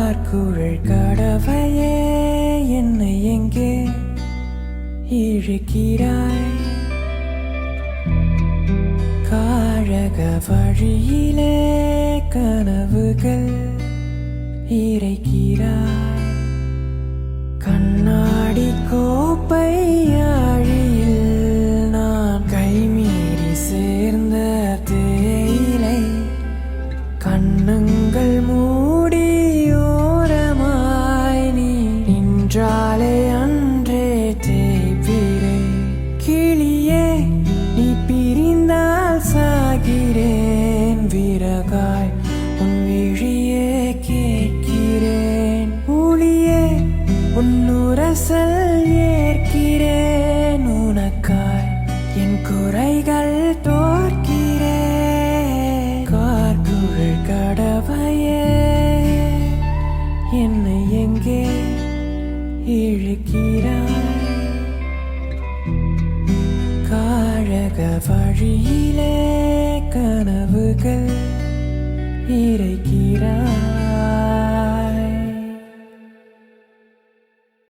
கார்குழல் கடவையே என்னை எங்கே இழுக்கிறாய்? காழக வழியிலே கனவுகள் இறைக்கிறாய். கண்ணாடி கோப்பை ஆழியில் நான் கைமீறி சேர்ந்த தேயிலை. கண்ணங்கள் மூடி ஓரமாய் நீ நின்றாலே அன்றே தேய்பிரே. கிளியே நீ பிரிந்தால் சாகிறேன், விறகாய் உன் விழியே கேட்கிறேன். ஒளியே உன்னுரசல் ஏற்கிறேன், உனக்காய் என் குறைகள் தோற்கிறேன். கார்குழல் கடவையே என்னை எங்கே இழுக்கிறாய்? காழக வழியிலே கனவுகள் இறைக்கிறாய்.